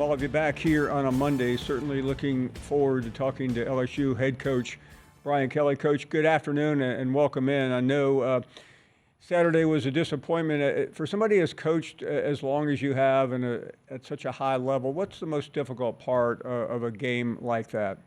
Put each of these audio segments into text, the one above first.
I'll have you back here on a Monday. Certainly looking forward to talking to LSU head coach Brian Kelly. Coach, good afternoon and welcome in. I know Saturday was a disappointment. For somebody who's coached as long as you have and at such a high level, what's the most difficult part of a game like that?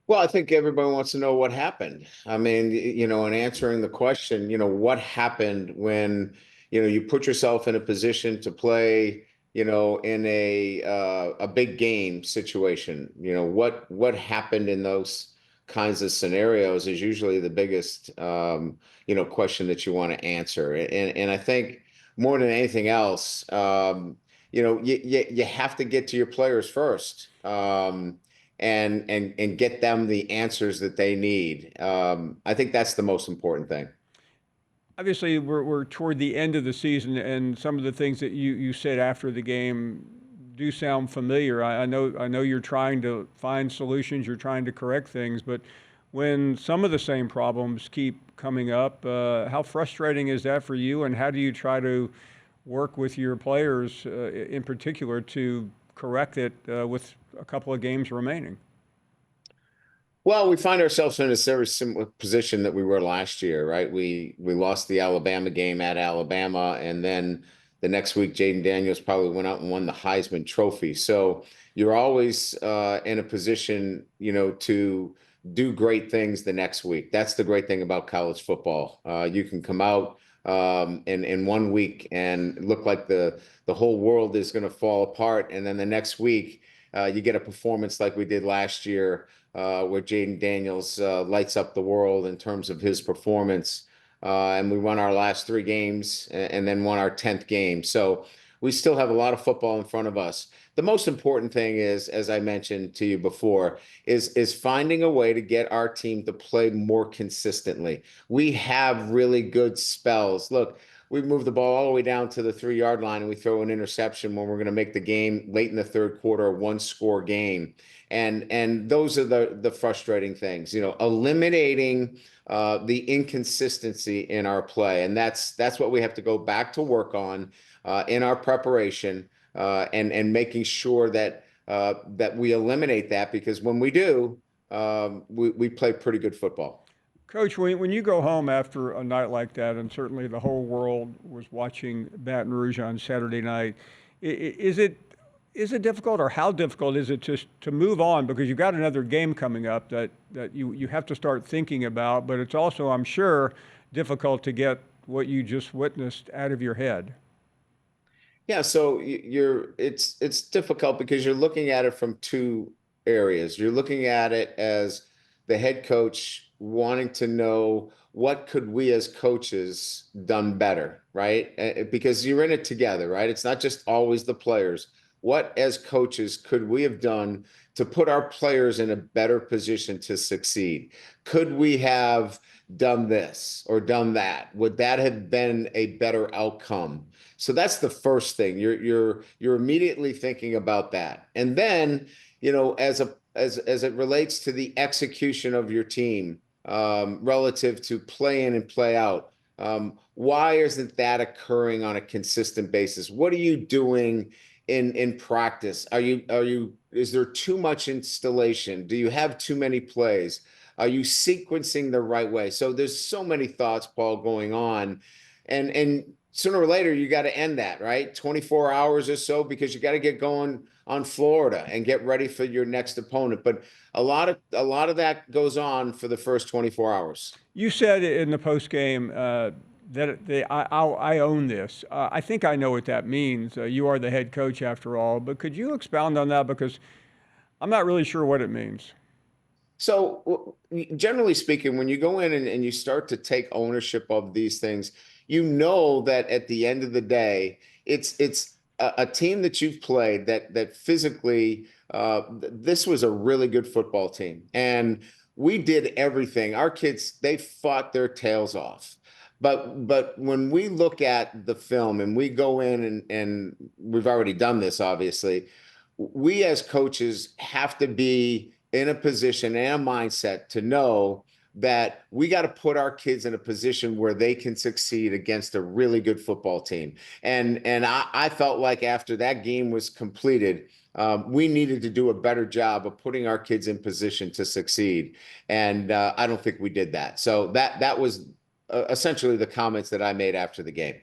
Well, I think everybody wants to know what happened. I mean, in answering the question, what happened when, you put yourself in a position to play, in a big game situation. What happened in those kinds of scenarios is usually the biggest, question that you want to answer. And I think more than anything else, you have to get to your players first. And get them the answers that they need. I think that's the most important thing. Obviously, we're toward the end of the season, and some of the things that you said after the game do sound familiar. I know you're trying to find solutions, you're trying to correct things, but when some of the same problems keep coming up, how frustrating is that for you, and how do you try to work with your players in particular to correct it with a couple of games remaining? Well, we find ourselves in a very similar position that we were last year, right? We lost the Alabama game at Alabama, and then the next week, Jaden Daniels probably went out and won the Heisman Trophy. So you're always in a position, to do great things the next week. That's the great thing about college football. You can come out in 1 week and look like the whole world is going to fall apart, and then the next week you get a performance like we did last year, where Jaden Daniels lights up the world in terms of his performance. And we won our last 3 games and then won our 10th game. So we still have a lot of football in front of us. The most important thing is, as I mentioned to you before, is finding a way to get our team to play more consistently. We have really good spells. Look, we move the ball all the way down to the 3-yard line and we throw an interception when we're going to make the game late in the third quarter, a one-score game. And those are the frustrating things, eliminating the inconsistency in our play. And that's what we have to go back to work on in our preparation, and making sure that we eliminate that, because when we do, we play pretty good football. Coach, when you go home after a night like that, and certainly the whole world was watching Baton Rouge on Saturday night, is it difficult, or how difficult is it to move on, because you've got another game coming up that you have to start thinking about, but it's also, I'm sure, difficult to get what you just witnessed out of your head? Yeah, so it's difficult because you're looking at it from two areas. You're looking at it as the head coach wanting to know what could we as coaches done better, right? Because you're in it together, right? It's not just always the players. What as coaches could we have done to put our players in a better position to succeed? Could we have done this or done that? Would that have been a better outcome? So that's the first thing. You're immediately thinking about that. And then, as it relates to the execution of your team, relative to play in and play out, why isn't that occurring on a consistent basis? What are you doing in practice? Is there too much installation? Do you have too many plays? Are you sequencing the right way? So there's so many thoughts, Paul, going on, and sooner or later you got to end that, right? 24 hours or so, because you got to get going on Florida and get ready for your next opponent. But a lot of that goes on for the first 24 hours. You said in the post game that I own this. I think I know what that means. You are the head coach after all, but could you expound on that, because I'm not really sure what it means. So generally speaking, when you go in and you start to take ownership of these things, that at the end of the day, it's a team that you've played that physically, this was a really good football team. And we did everything. Our kids, they fought their tails off. But when we look at the film and we go in and we've already done this, obviously, we as coaches have to be in a position and a mindset to know that we got to put our kids in a position where they can succeed against a really good football team. And I felt like after that game was completed, we needed to do a better job of putting our kids in position to succeed. And I don't think we did that. So that was essentially the comments that I made after the game.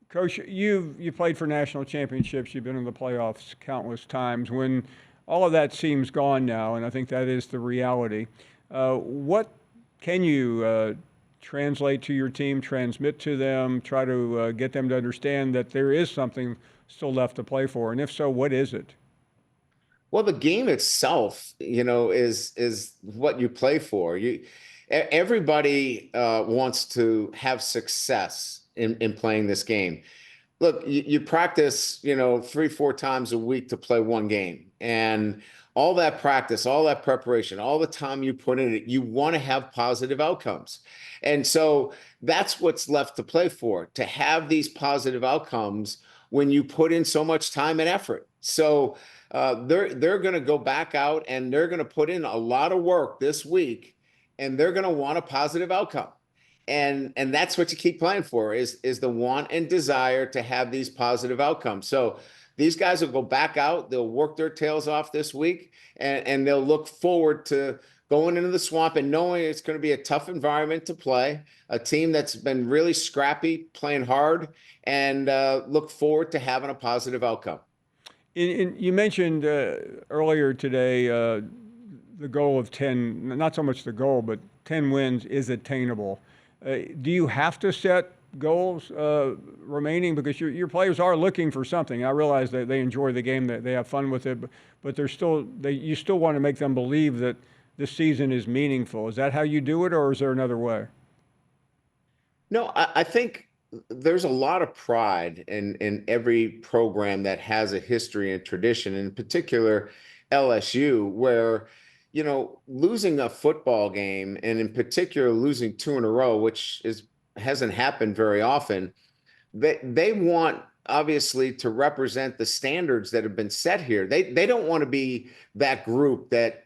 Coach, you've played for national championships. You've been in the playoffs countless times. When all of that seems gone now, and I think that is the reality, what can you translate to your team, transmit to them, try to get them to understand that there is something still left to play for? And if so, what is it? Well, the game itself, is what you play for. Everybody wants to have success in playing this game. Look, you practice, 3-4 times a week to play one game, and all that practice, all that preparation, all the time you put in it, you want to have positive outcomes. And so that's what's left to play for, to have these positive outcomes when you put in so much time and effort. So they're going to go back out and they're going to put in a lot of work this week, and they're going to want a positive outcome. And that's what you keep playing for, is the want and desire to have these positive outcomes. So these guys will go back out, they'll work their tails off this week, and they'll look forward to going into the swamp and knowing it's going to be a tough environment to play, a team that's been really scrappy, playing hard, and look forward to having a positive outcome. You mentioned earlier today the goal of 10, not so much the goal, but 10 wins is attainable. Do you have to set goals remaining, because your players are looking for something? I realize that they enjoy the game, that they have fun with it, but you still want to make them believe that this season is meaningful. Is that how you do it, or is there another way? No, I think there's a lot of pride in every program that has a history and tradition, in particular LSU, where losing a football game, and in particular losing 2 in a row, which hasn't happened very often, they want obviously to represent the standards that have been set here. They don't want to be that group that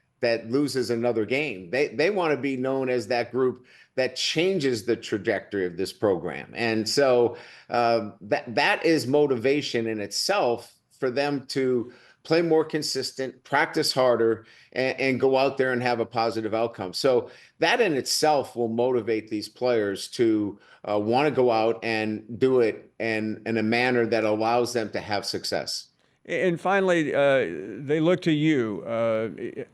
loses another game. They want to be known as that group that changes the trajectory of this program. And so that is motivation in itself for them to play more consistent, practice harder, and go out there and have a positive outcome. So that in itself will motivate these players to want to go out and do it in a manner that allows them to have success. And finally, they look to you.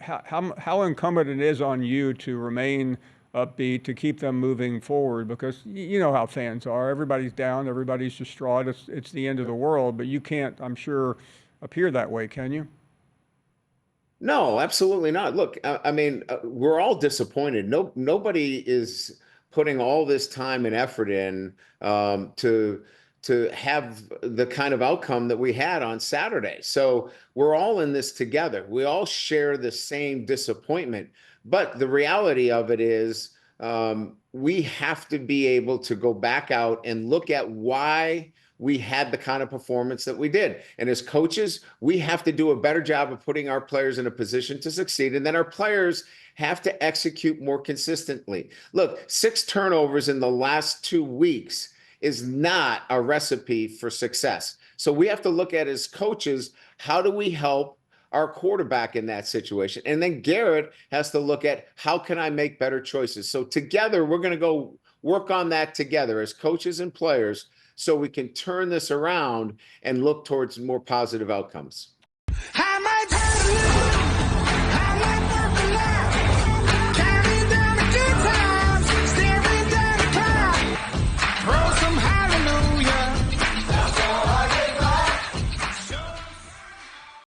How incumbent it is on you to remain upbeat, to keep them moving forward, because you know how fans are. Everybody's down, everybody's distraught. It's the end of the world, but you can't, I'm sure, appear that way, can you? No, absolutely not. Look, I mean, we're all disappointed. Nobody is putting all this time and effort in to have the kind of outcome that we had on Saturday. So we're all in this together. We all share the same disappointment. But the reality of it is, we have to be able to go back out and look at why we had the kind of performance that we did. And as coaches, we have to do a better job of putting our players in a position to succeed. And then our players have to execute more consistently. Look, 6 turnovers in the last 2 weeks is not a recipe for success. So we have to look at, as coaches, how do we help our quarterback in that situation? And then Garrett has to look at, how can I make better choices? So together, we're going to go work on that together as coaches and players, so we can turn this around and look towards more positive outcomes.